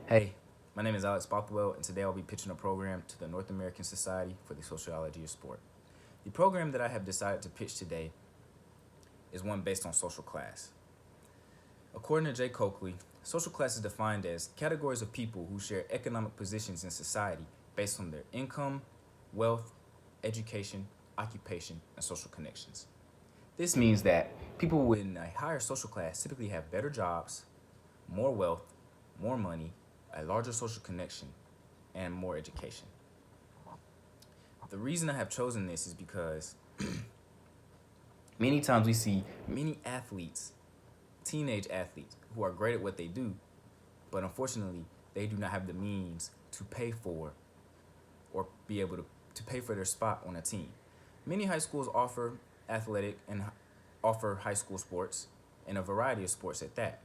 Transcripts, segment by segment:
Hey, my name is Alex Bothwell, and today I'll be pitching a program to the North American Society for the Sociology of Sport. The program that I have decided to pitch today is one based on social class. According to Jay Coakley, social class is defined as categories of people who share economic positions in society based on their income, wealth, education, occupation, and social connections. This means that people in a higher social class typically have better jobs, more wealth, more money, a larger social connection, and more education. The reason I have chosen this is because many times we see many athletes, teenage athletes, who are great at what they do, but unfortunately, they do not have the means to pay for or be able to pay for their spot on a team. Many high schools offer athletic and offer high school sports and a variety of sports at that.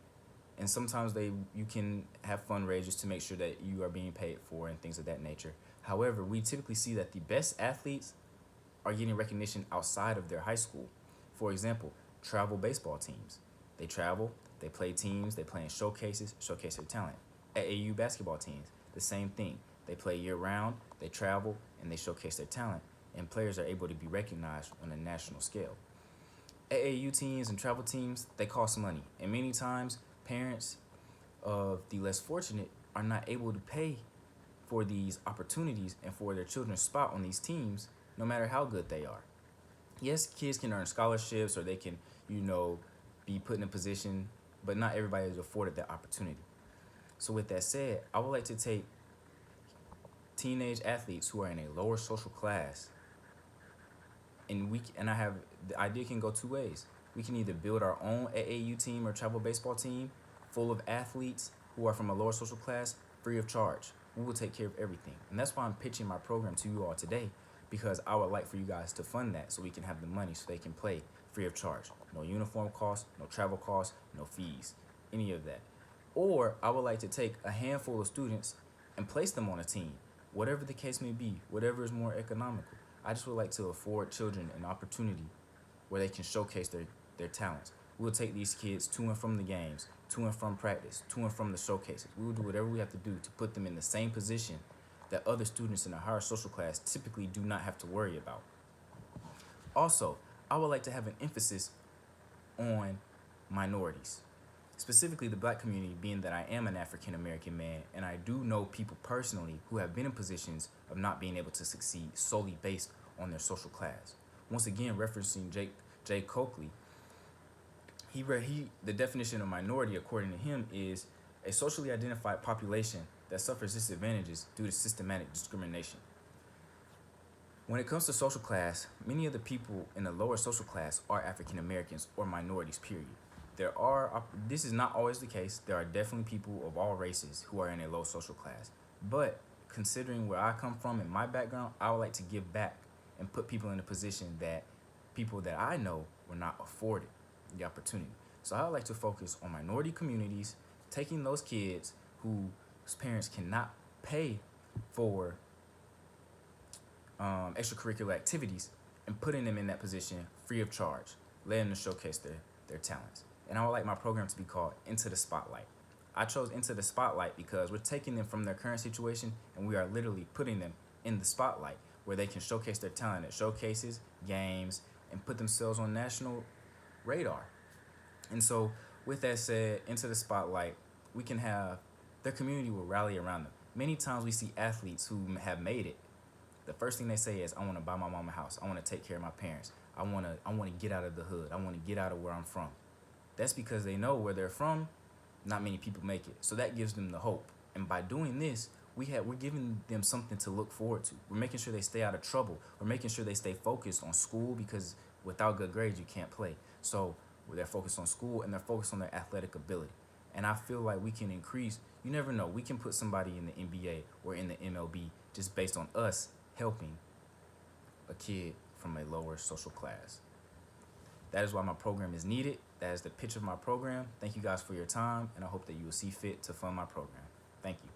And sometimes you can have fundraisers to make sure that you are being paid for and things of that nature. However, we typically see that the best athletes are getting recognition outside of their high school. For example, travel baseball teams. They travel, they play teams, they play in showcases, showcase their talent. AAU basketball teams, the same thing. They play year round, they travel, and they showcase their talent, and players are able to be recognized on a national scale. AAU teams and travel teams, they cost money, and many times parents of the less fortunate are not able to pay for these opportunities and for their children's spot on these teams, no matter how good they are. Yes, kids can earn scholarships or they can, be put in a position, but not everybody is afforded that opportunity. So with that said, I would like to take teenage athletes who are in a lower social class, and I have the idea can go two ways. We can either build our own AAU team or travel baseball team full of athletes who are from a lower social class free of charge. We will take care of everything. And that's why I'm pitching my program to you all today, because I would like for you guys to fund that so we can have the money so they can play free of charge. No uniform costs, no travel costs, no fees, any of that. Or I would like to take a handful of students and place them on a team, whatever the case may be, whatever is more economical. I just would like to afford children an opportunity where they can showcase their talents. We'll take these kids to and from the games, to and from practice, to and from the showcases. We will do whatever we have to do to put them in the same position that other students in a higher social class typically do not have to worry about. Also, I would like to have an emphasis on minorities, specifically the black community, being that I am an African American man and I do know people personally who have been in positions of not being able to succeed solely based on their social class. Once again, referencing Jay Coakley, the definition of minority, according to him, is a socially identified population that suffers disadvantages due to systematic discrimination. When it comes to social class, many of the people in the lower social class are African Americans or minorities, period. This is not always the case. There are definitely people of all races who are in a low social class. But considering where I come from and my background, I would like to give back and put people in a position that people that I know were not afforded the opportunity. So I would like to focus on minority communities, taking those kids whose parents cannot pay for extracurricular activities and putting them in that position free of charge, letting them showcase their talents. And I would like my program to be called Into the Spotlight. I chose Into the Spotlight because we're taking them from their current situation and we are literally putting them in the spotlight where they can showcase their talent at showcases, games, and put themselves on national radar. And so, with that said, Into the Spotlight, we can have their community will rally around them. Many times we see athletes who have made it. The first thing they say is, "I want to buy my mom a house. I want to take care of my parents. I want to get out of the hood. I want to get out of where I'm from." That's because they know where they're from, not many people make it. So that gives them the hope. And by doing this, we're giving them something to look forward to. We're making sure they stay out of trouble. We're making sure they stay focused on school, because without good grades you can't play. So they're focused on school and they're focused on their athletic ability. And I feel like we can increase. You never know. We can put somebody in the NBA or in the MLB just based on us helping a kid from a lower social class. That is why my program is needed. That is the pitch of my program. Thank you guys for your time, and I hope that you will see fit to fund my program. Thank you.